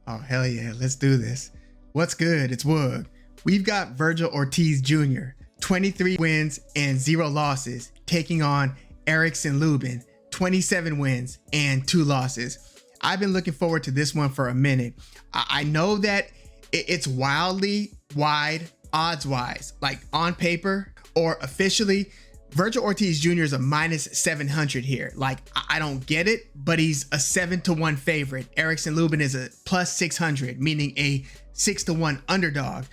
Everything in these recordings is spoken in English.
Oh, hell yeah. Let's do this. What's good? It's Woog. We've got Vergil Ortiz Jr., 23 wins and 0 losses, taking on Erickson Lubin, 27 wins and 2 losses. I've been looking forward to this one for a minute. I know that it's wildly wide odds-wise, like on paper or officially. Vergil Ortiz Jr. is a minus 700 here. Like, I don't get it, but he's a 7-1 favorite. Erickson Lubin is a plus 600, meaning a 6-1 underdog.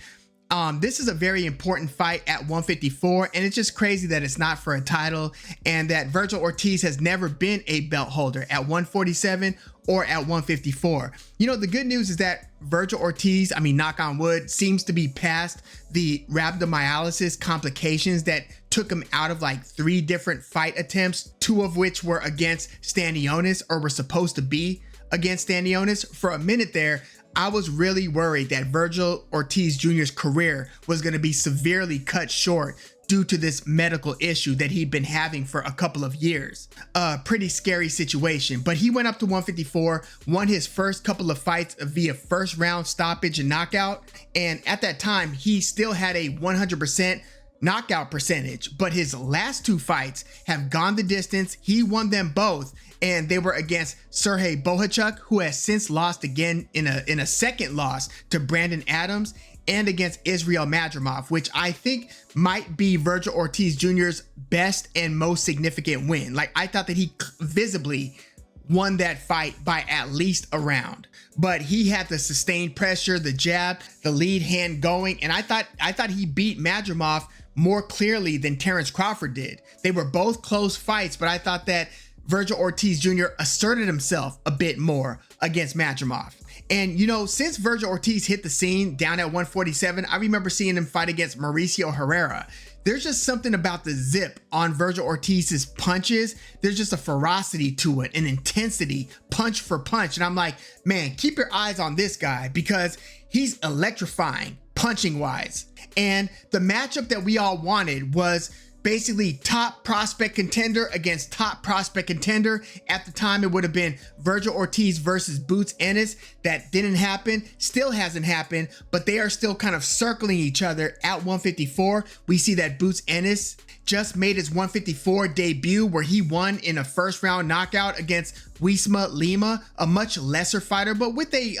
This is a very important fight at 154, and it's just crazy that it's not for a title and that Vergil Ortiz has never been a belt holder at 147 or at 154. You know, the good news is that Vergil Ortiz, I mean, knock on wood, seems to be past the rhabdomyolysis complications that took him out of like 3 different fight attempts, 2 of which were against Stanionis or were supposed to be against Stanionis. For a minute there, I was really worried that Vergil Ortiz Jr.'s career was going to be severely cut short due to this medical issue that he'd been having for a couple of years. A pretty scary situation, but he went up to 154, won his first couple of fights via first round stoppage and knockout. And at that time, he still had a 100% knockout percentage, but his last 2 fights have gone the distance. He won them both, and they were against Sergey Bohachuk, who has since lost again in a second loss to Brandon Adams, and against Israel Madrimov, which I think might be Vergil Ortiz Jr.'s best and most significant win. Like, I thought that he visibly won that fight by at least a round, but he had the sustained pressure, the jab, the lead hand going, and I thought he beat Madrimov more clearly than Terrence Crawford did. They were both close fights, but I thought that Vergil Ortiz Jr. asserted himself a bit more against Madrimov. And, you know, since Vergil Ortiz hit the scene down at 147, I remember seeing him fight against Mauricio Herrera. There's just something about the zip on Vergil Ortiz's punches. There's just a ferocity to it, an intensity, punch for punch. And I'm like, man, keep your eyes on this guy because he's electrifying punching wise. And the matchup that we all wanted was basically top prospect contender against top prospect contender. At the time, it would have been Vergil Ortiz versus Boots Ennis. That didn't happen, still hasn't happened, but they are still kind of circling each other at 154. We see that Boots Ennis just made his 154 debut where he won in a first round knockout against Wisma Lima, a much lesser fighter, but with a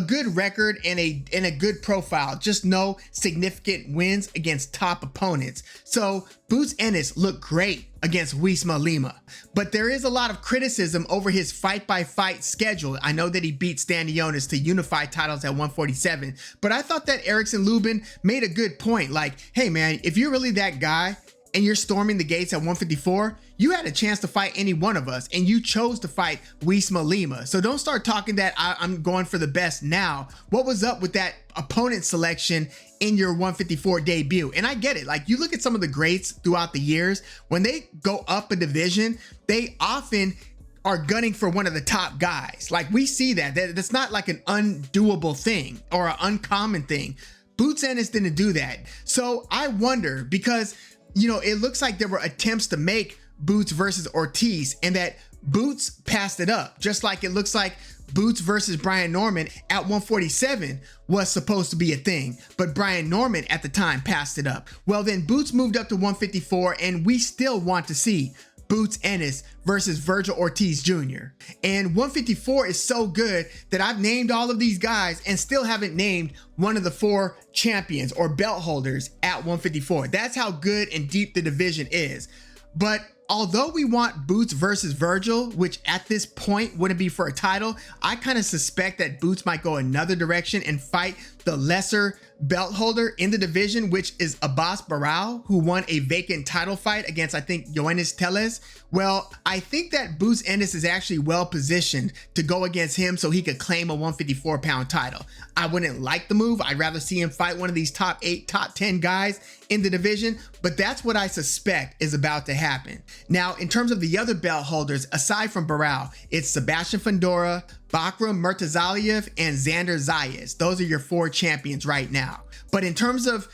good record and a good profile. Just no significant wins against top opponents. So Boots Ennis looked great against Wisma Lima, but there is a lot of criticism over his fight-by-fight schedule. I know that he beat Stanionis to unify titles at 147, but I thought that Erickson Lubin made a good point. Like, hey man, if you're really that guy and you're storming the gates at 154, you had a chance to fight any one of us, and you chose to fight Wisma Lima. So don't start talking that I'm going for the best now. What was up with that opponent selection in your 154 debut? And I get it. Like, you look at some of the greats throughout the years, when they go up a division, they often are gunning for one of the top guys. Like, we see that's not like an undoable thing or an uncommon thing. Boots Ennis didn't do that. So I wonder, because, you know, it looks like there were attempts to make Boots versus Ortiz and that Boots passed it up, just like it looks like Boots versus Brian Norman at 147 was supposed to be a thing, but Brian Norman at the time passed it up. Well, then Boots moved up to 154, and we still want to see Boots Ennis versus Vergil Ortiz Jr. And 154 is so good that I've named all of these guys and still haven't named one of the 4 champions or belt holders at 154. That's how good and deep the division is. But although we want Boots versus Vergil, which at this point wouldn't be for a title, I kind of suspect that Boots might go another direction and fight the lesser belt holder in the division, which is Abbas Barao, who won a vacant title fight against, I think, Yoenis Tellez. Well, I think that Boots Ennis is actually well positioned to go against him so he could claim a 154-pound title. I wouldn't like the move. I'd rather see him fight one of these top 8, top 10 guys in the division, but that's what I suspect is about to happen. Now, in terms of the other belt holders, aside from Barao, it's Sebastian Fundora, Bakram Murtazaliev, and Xander Zayas. Those are your 4 champions right now. But in terms of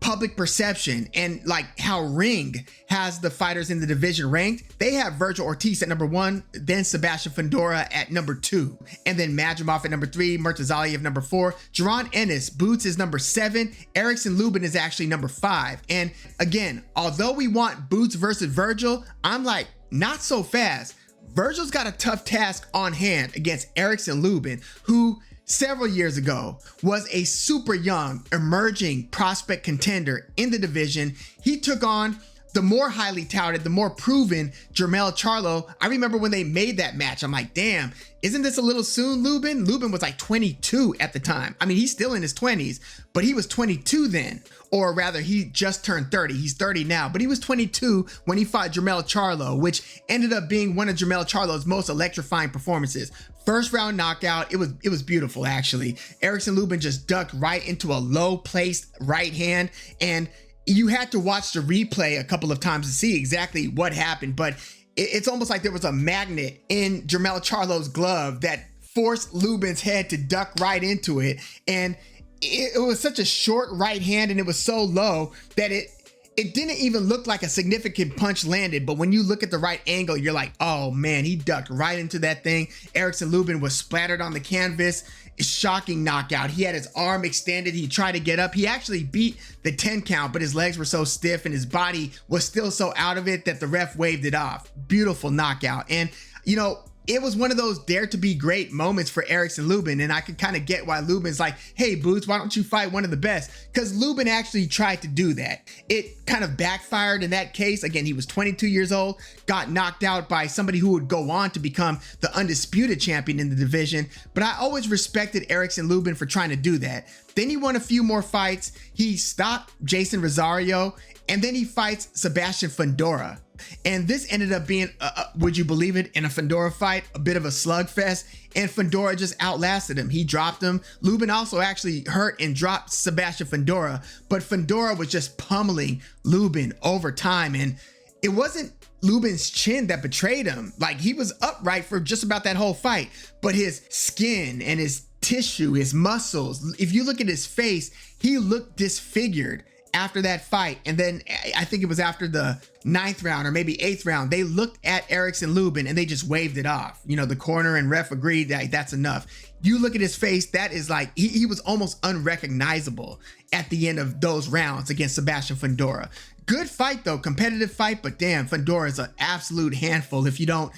public perception and like how Ring has the fighters in the division ranked, they have Vergil Ortiz at number 1, then Sebastian Fundora at number 2, and then Madrimov at number 3, Murtazaliev number 4, Jaron Ennis, Boots is number 7, Erickson Lubin is actually number 5. And again, although we want Boots versus Vergil, I'm like, not so fast. Vergil's got a tough task on hand against Erickson Lubin, who several years ago was a super young emerging prospect contender in the division. He took on the more highly touted, the more proven Jermell Charlo. I remember when they made that match, I'm like, damn, isn't this a little soon, Lubin? Lubin was like 22 at the time. I mean, he's still in his 20s, but he was 22 then, or rather he just turned 30. He's 30 now, but he was 22 when he fought Jermell Charlo, which ended up being one of Jermell Charlo's most electrifying performances. First round knockout, it was beautiful actually. Erickson Lubin just ducked right into a low placed right hand, and you had to watch the replay a couple of times to see exactly what happened, but it's almost like there was a magnet in Jermell Charlo's glove that forced Lubin's head to duck right into it. And it was such a short right hand and it was so low that it didn't even look like a significant punch landed, but when you look at the right angle, you're like, oh man, he ducked right into that thing. Erickson Lubin was splattered on the canvas. Shocking knockout. He had his arm extended. He tried to get up. He actually beat the 10 count, but his legs were so stiff and his body was still so out of it that the ref waved it off. Beautiful knockout. And you know, it was one of those dare to be great moments for Erickson Lubin, and I could kind of get why Lubin's like, hey Boots, why don't you fight one of the best? Because Lubin actually tried to do that. It kind of backfired in that case. Again, he was 22 years old, got knocked out by somebody who would go on to become the undisputed champion in the division, but I always respected Erickson Lubin for trying to do that. Then he won a few more fights. He stopped Jason Rosario, and then he fights Sebastian Fundora. And this ended up being, would you believe it, in a Fundora fight, a bit of a slugfest, and Fundora just outlasted him. He dropped him. Lubin also actually hurt and dropped Sebastian Fundora, but Fundora was just pummeling Lubin over time. And it wasn't Lubin's chin that betrayed him. Like, he was upright for just about that whole fight, but his skin and his tissue, his muscles, if you look at his face, he looked disfigured after that fight. And then I think it was after the 9th round or maybe 8th round, they looked at Erickson Lubin and they just waved it off. You know, the corner and ref agreed that that's enough. You look at his face, that is like, he was almost unrecognizable at the end of those rounds against Sebastian Fundora. Good fight though, competitive fight, but damn, Fundora is an absolute handful if you don't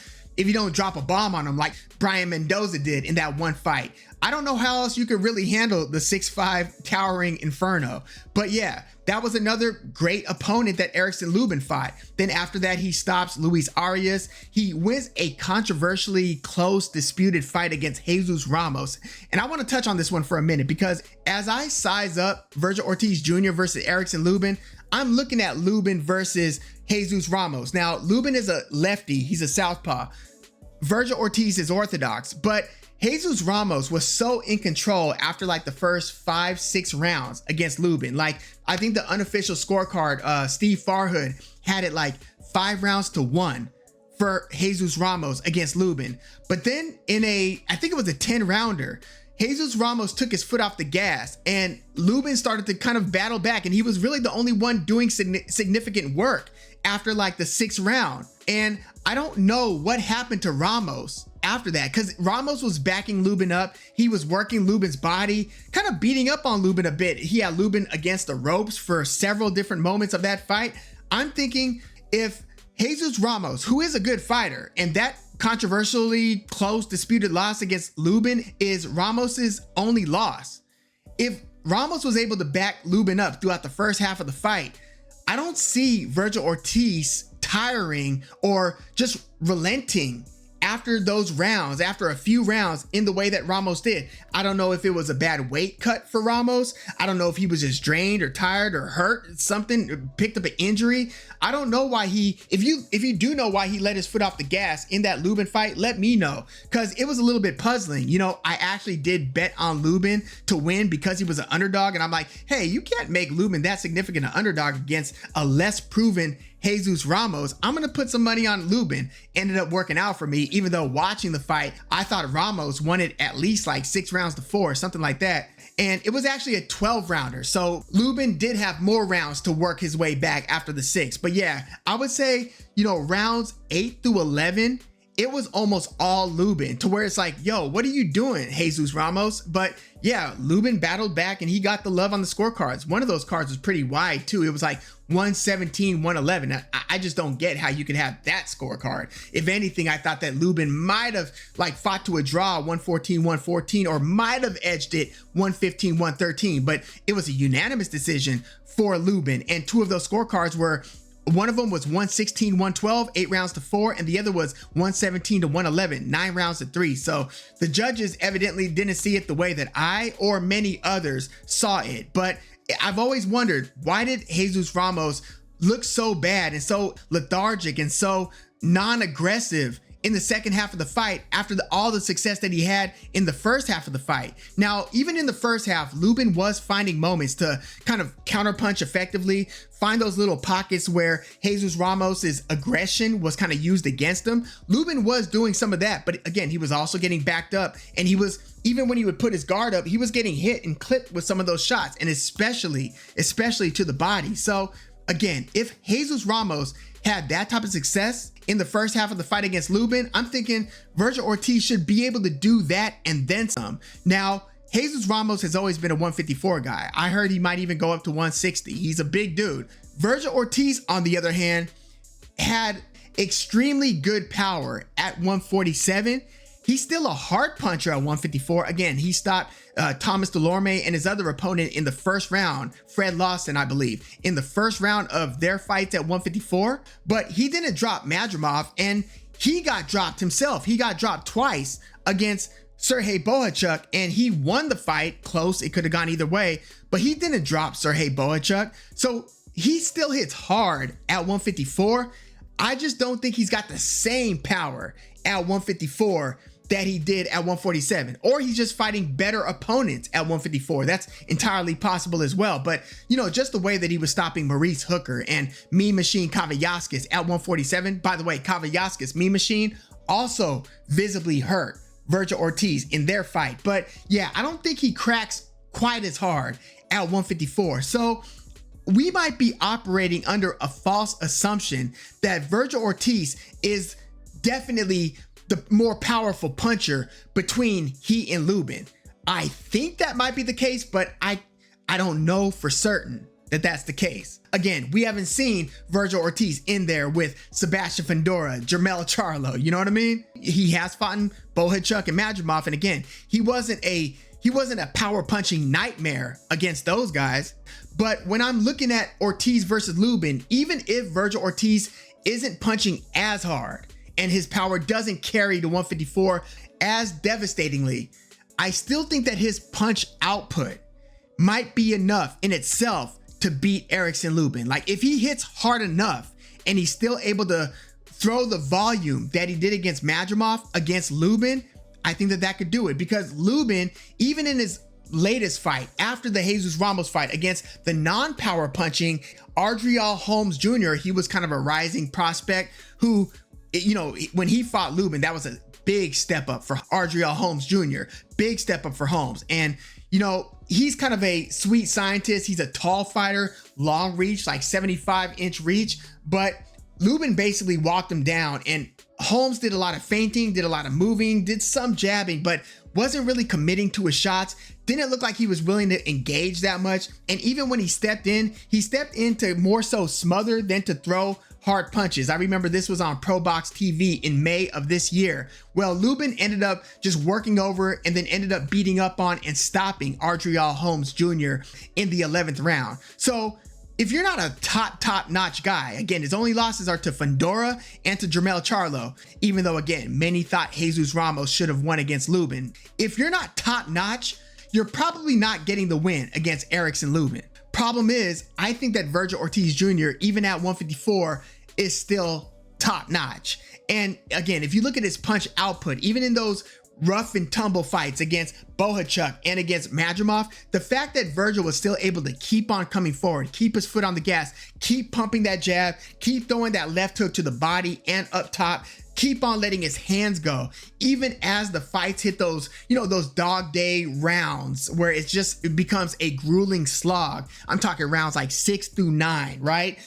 drop a bomb on him like Brian Mendoza did in that one fight. I don't know how else you could really handle the 6'5" towering Inferno. But yeah, that was another great opponent that Erickson Lubin fought. Then after that, he stops Luis Arias. He wins a controversially close disputed fight against Jesus Ramos. And I want to touch on this one for a minute because as I size up Vergil Ortiz Jr. versus Erickson Lubin, I'm looking at Lubin versus Jesus Ramos. Now, Lubin is a lefty. He's a southpaw. Vergil Ortiz is orthodox, but Jesus Ramos was so in control after like the first 5-6 rounds against Lubin. Like, I think the unofficial scorecard, Steve Farhood had it like 5-1 for Jesus Ramos against Lubin. But then I think it was a 10-rounder, Jesus Ramos took his foot off the gas and Lubin started to kind of battle back, and he was really the only one doing significant work after like the 6th round. And I don't know what happened to Ramos after that, because Ramos was backing Lubin up. He was working Lubin's body, kind of beating up on Lubin a bit. He had Lubin against the ropes for several different moments of that fight. I'm thinking if Jesus Ramos, who is a good fighter, and that controversially close disputed loss against Lubin is Ramos's only loss. If Ramos was able to back Lubin up throughout the first half of the fight, I don't see Vergil Ortiz tiring or just relenting after those rounds, after a few rounds in the way that Ramos did. I don't know if it was a bad weight cut for Ramos. I don't know if he was just drained or tired or hurt, something, picked up an injury. I don't know why if you do know why he let his foot off the gas in that Lubin fight, let me know, because it was a little bit puzzling. You know, I actually did bet on Lubin to win because he was an underdog, and I'm like, hey, you can't make Lubin that significant an underdog against a less proven Jesus Ramos. I'm gonna put some money on Lubin. Ended up working out for me, even though watching the fight, I thought Ramos won it at least like 6-4, something like that. and it was actually a 12 rounder. So Lubin did have more rounds to work his way back after the 6. But yeah, I would say, rounds 8 through 11, it was almost all Lubin, to where it's like, yo, what are you doing, Jesus Ramos? But yeah, Lubin battled back and he got the love on the scorecards. One of those cards was pretty wide too. It was like 117, 111. I just don't get how you could have that scorecard. If anything, I thought that Lubin might have fought to a draw 114, 114, or might have edged it 115, 113, but it was a unanimous decision for Lubin. And 2 of those scorecards were, one of them was 116, 112, 8 rounds to 4, and the other was 117 to 111, 9 rounds to 3. So the judges evidently didn't see it the way that I or many others saw it. But I've always wondered, why did Jesus Ramos look so bad and so lethargic and so non-aggressive in the second half of the fight after all the success that he had in the first half of the fight? Now, even in the first half, Lubin was finding moments to kind of counterpunch effectively, find those little pockets where Jesus Ramos's aggression was kind of used against him. Lubin was doing some of that, but again, he was also getting backed up, and he was, even when he would put his guard up, he was getting hit and clipped with some of those shots, and especially to the body. So again, if Jesus Ramos had that type of success in the first half of the fight against Lubin, I'm thinking Vergil Ortiz should be able to do that and then some. Now, Jesus Ramos has always been a 154 guy. I heard he might even go up to 160. He's a big dude. Vergil Ortiz, on the other hand, had extremely good power at 147. He's still a hard puncher at 154. Again, he stopped Thomas Delorme and his other opponent in the first round, Fred Lawson, I believe, in the first round of their fights at 154. But he didn't drop Madrimov, and he got dropped himself. He got dropped twice against Sergey Bohachuk, and he won the fight close. It could have gone either way, but he didn't drop Sergey Bohachuk. So he still hits hard at 154. I just don't think he's got the same power at 154 that he did at 147, or he's just fighting better opponents at 154. That's entirely possible as well. But just the way that he was stopping Maurice Hooker and Mean Machine Kavaliauskas at 147. By the way, Kavaliauskas, Mean Machine, also visibly hurt Vergil Ortiz in their fight. But yeah, I don't think he cracks quite as hard at 154. So we might be operating under a false assumption that Vergil Ortiz is definitely the more powerful puncher between he and Lubin. I think that might be the case, but I don't know for certain that that's the case. Again, we haven't seen Vergil Ortiz in there with Sebastian Fundora, Jermell Charlo, you know what I mean? He has fought Bohachuk and Madrimov, and again, he wasn't a power punching nightmare against those guys. But when I'm looking at Ortiz versus Lubin, even if Vergil Ortiz isn't punching as hard and his power doesn't carry to 154 as devastatingly, I still think that his punch output might be enough in itself to beat Erickson Lubin. Like, if he hits hard enough and he's still able to throw the volume that he did against Madrimov against Lubin, I think that could do it, because Lubin, even in his latest fight after the Jesus Ramos fight against the non-power punching Vergil Holmes Jr., he was kind of a rising prospect who, when he fought Lubin, that was a big step up for Vergil Holmes Jr., big step up for Holmes. And he's kind of a sweet scientist. He's a tall fighter, long reach, like 75-inch reach, but Lubin basically walked him down, and Holmes did a lot of feinting, did a lot of moving, did some jabbing, but wasn't really committing to his shots. Didn't look like he was willing to engage that much. And even when he stepped in to more so smother than to throw hard punches. I remember this was on Pro Box TV in May of this year. Well, Lubin ended up just working over and then ended up beating up on and stopping Vergil Holmes Jr. in the 11th round. So if you're not a top-notch guy, again, his only losses are to Fundora and to Jermell Charlo, even though, again, many thought Jesus Ramos should have won against Lubin. If you're not top-notch, you're probably not getting the win against Erickson Lubin. Problem is, I think that Vergil Ortiz Jr., even at 154, is still top-notch. And again, if you look at his punch output, even in those rough and tumble fights against Bohachuk and against Madrimov, the fact that Vergil was still able to keep on coming forward, keep his foot on the gas, keep pumping that jab, keep throwing that left hook to the body and up top, keep on letting his hands go, even as the fights hit those, those dog day rounds where it becomes a grueling slog. I'm talking rounds like 6 through 9, right?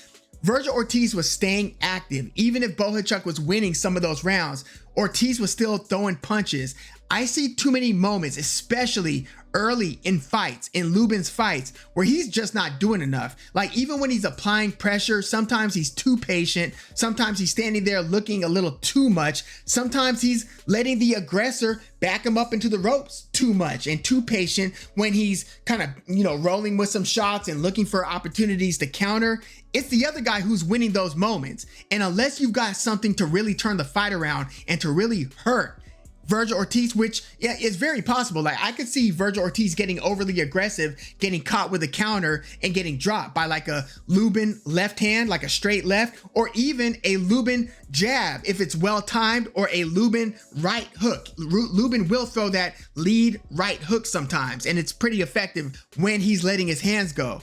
Vergil Ortiz was staying active. Even if Bohachuk was winning some of those rounds, Ortiz was still throwing punches. I see too many moments, especially early in fights, in Lubin's fights, where he's just not doing enough. Like, even when he's applying pressure, sometimes he's too patient. Sometimes he's standing there looking a little too much. Sometimes he's letting the aggressor back him up into the ropes too much and too patient when he's kind of, rolling with some shots and looking for opportunities to counter. It's the other guy who's winning those moments. And unless you've got something to really turn the fight around and to really hurt Vergil Ortiz, which is very possible. Like, I could see Vergil Ortiz getting overly aggressive, getting caught with a counter and getting dropped by like a Lubin left hand, like a straight left, or even a Lubin jab if it's well timed, or a Lubin right hook. Lubin will throw that lead right hook sometimes, and it's pretty effective when he's letting his hands go.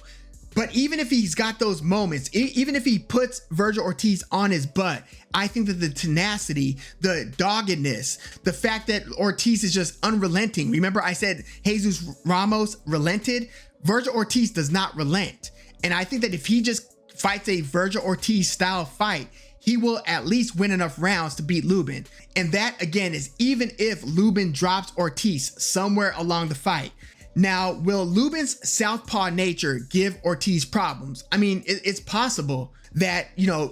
But even if he's got those moments, even if he puts Vergil Ortiz on his butt, I think that the tenacity, the doggedness, the fact that Ortiz is just unrelenting. Remember I said Jesus Ramos relented? Vergil Ortiz does not relent. And I think that if he just fights a Vergil Ortiz style fight, he will at least win enough rounds to beat Lubin. And that, again, is even if Lubin drops Ortiz somewhere along the fight. Now, will Lubin's southpaw nature give Ortiz problems? I mean, it's possible that,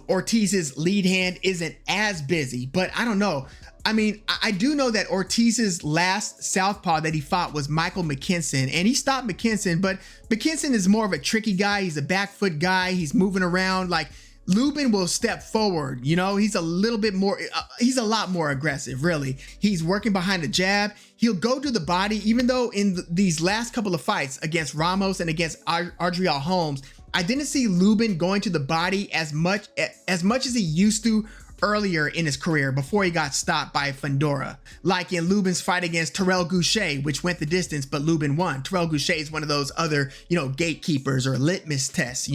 Ortiz's lead hand isn't as busy, but I don't know. I mean, I do know that Ortiz's last southpaw that he fought was Michael McKinson, and he stopped McKinson, but McKinson is more of a tricky guy. He's a back foot guy. He's moving around. Like, Lubin will step forward, he's a little bit more, he's a lot more aggressive, really. He's working behind the jab. He'll go to the body, even though in these last couple of fights against Ramos and against Adriel Holmes, I didn't see Lubin going to the body as much as he used to earlier in his career before he got stopped by Fundora. Like in Lubin's fight against Terrell Goucher, which went the distance, but Lubin won. Terrell Goucher is one of those other, gatekeepers or litmus tests,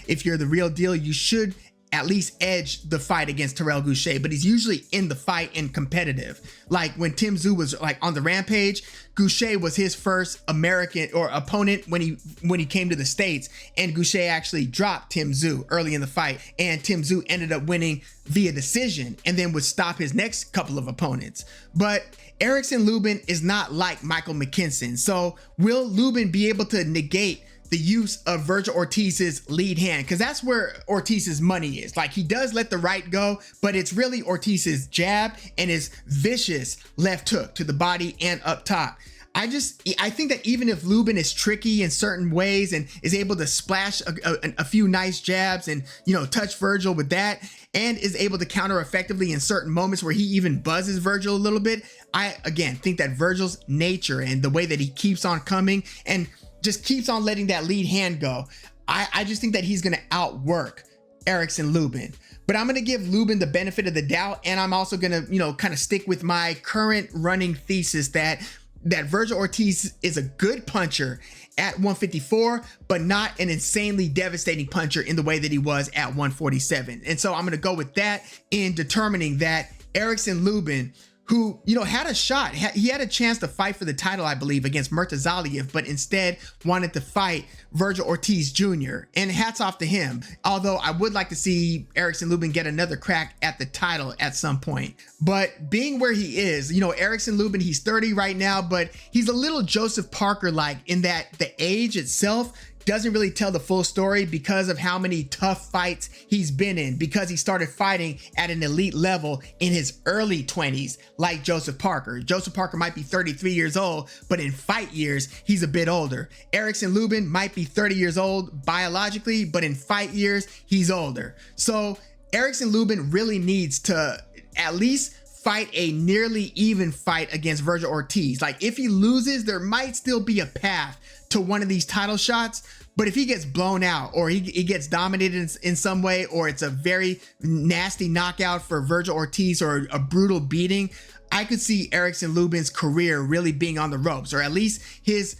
If you're the real deal, you should at least edge the fight against Terrell Goucher, but he's usually in the fight and competitive. Like when Tim Tszyu was like on the rampage, Goucher was his first American or opponent when he came to the States, and Goucher actually dropped Tim Tszyu early in the fight, and Tim Tszyu ended up winning via decision and then would stop his next couple of opponents. But Erickson Lubin is not like Michael McKinson. So will Lubin be able to negate the use of Vergil Ortiz's lead hand? Because that's where Ortiz's money is. Like, he does let the right go, but it's really Ortiz's jab and his vicious left hook to the body and up top. I think that even if Lubin is tricky in certain ways and is able to splash a few nice jabs and, touch Vergil with that, and is able to counter effectively in certain moments where he even buzzes Vergil a little bit, I, again, think that Vergil's nature and the way that he keeps on coming and just keeps on letting that lead hand go, I just think that he's going to outwork Erickson Lubin. But I'm going to give Lubin the benefit of the doubt, and I'm also going to, kind of stick with my current running thesis that Vergil Ortiz is a good puncher at 154, but not an insanely devastating puncher in the way that he was at 147. And so I'm going to go with that in determining that Erickson Lubin, who, had a shot. He had a chance to fight for the title, I believe, against Murtazaliev, but instead wanted to fight Vergil Ortiz Jr. And hats off to him. Although I would like to see Erickson Lubin get another crack at the title at some point. But being where he is, Erickson Lubin, he's 30 right now, but he's a little Joseph Parker-like in that the age itself doesn't really tell the full story because of how many tough fights he's been in, because he started fighting at an elite level in his early 20s, like Joseph Parker. Joseph Parker might be 33 years old, but in fight years, he's a bit older. Erickson Lubin might be 30 years old biologically, but in fight years, he's older. So Erickson Lubin really needs to at least fight a nearly even fight against Vergil Ortiz. Like, if he loses, there might still be a path to one of these title shots, but if he gets blown out or he gets dominated in some way, or it's a very nasty knockout for Vergil Ortiz or a brutal beating, I could see Erickson Lubin's career really being on the ropes, or at least his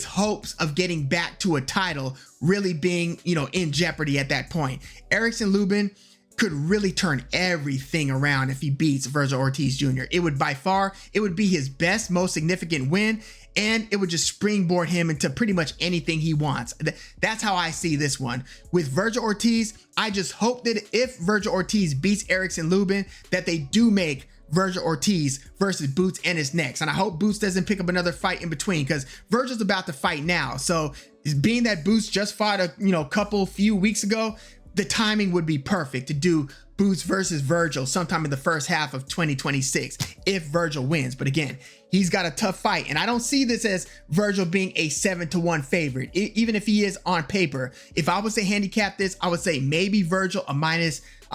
hopes of getting back to a title really being, in jeopardy at that point. Erickson Lubin, could really turn everything around if he beats Vergil Ortiz Jr. It would be his best, most significant win, and it would just springboard him into pretty much anything he wants. That's how I see this one. With Vergil Ortiz, I just hope that if Vergil Ortiz beats Erickson Lubin, that they do make Vergil Ortiz versus Boots and his next. And I hope Boots doesn't pick up another fight in between, because Vergil's about to fight now. So being that Boots just fought a few weeks ago, the timing would be perfect to do Boots versus Vergil sometime in the first half of 2026 if Vergil wins. But again, he's got a tough fight, and I don't see this as Vergil being a 7-1 favorite, even if he is on paper. If I was to handicap this, I would say maybe Vergil a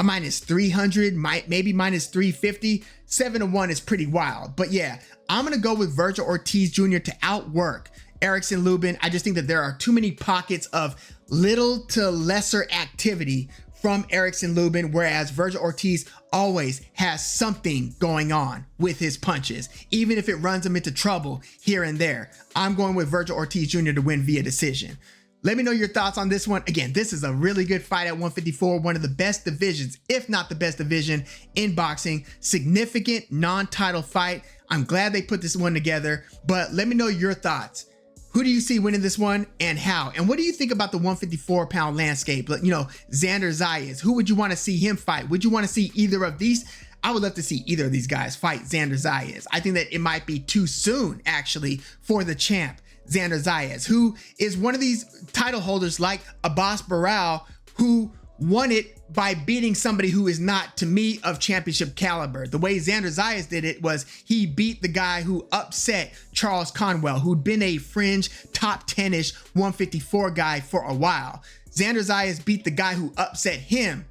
minus 300, maybe minus 350. 7-1 is pretty wild. But yeah, I'm gonna go with Vergil Ortiz Jr. to outwork Erickson Lubin. I just think that there are too many pockets of little to lesser activity from Erickson Lubin, whereas Vergil Ortiz always has something going on with his punches, even if it runs him into trouble here and there. I'm going with Vergil Ortiz Jr. to win via decision. Let me know your thoughts on this one. Again, this is a really good fight at 154, one of the best divisions, if not the best division in boxing. Significant non-title fight. I'm glad they put this one together, but let me know your thoughts. Who do you see winning this one and how? And what do you think about the 154-pound landscape? Xander Zayas, who would you want to see him fight? Would you want to see either of these? I would love to see either of these guys fight Xander Zayas. I think that it might be too soon, actually, for the champ, Xander Zayas, who is one of these title holders like Abbas Barral, who won it by beating somebody who is not, to me, of championship caliber. The way Xander Zayas did it was he beat the guy who upset Charles Conwell, who'd been a fringe top 10-ish 154 guy for a while. Xander Zayas beat the guy who upset him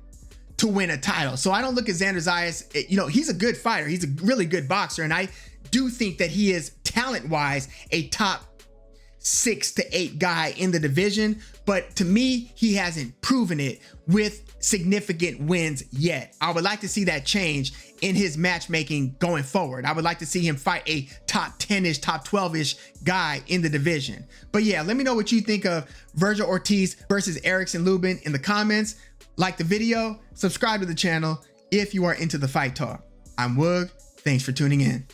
to win a title. So I don't look at Xander Zayas, he's a good fighter. He's a really good boxer. And I do think that he is talent-wise a top 6 to 8 guy in the division, but to me, he hasn't proven it with significant wins yet. I would like to see that change in his matchmaking going forward. I would like to see him fight a top 10-ish, top 12-ish guy in the division. But yeah, let me know what you think of Vergil Ortiz versus Erickson Lubin in the comments. Like the video, subscribe to the channel if you are into the fight talk. I'm Woog. Thanks for tuning in.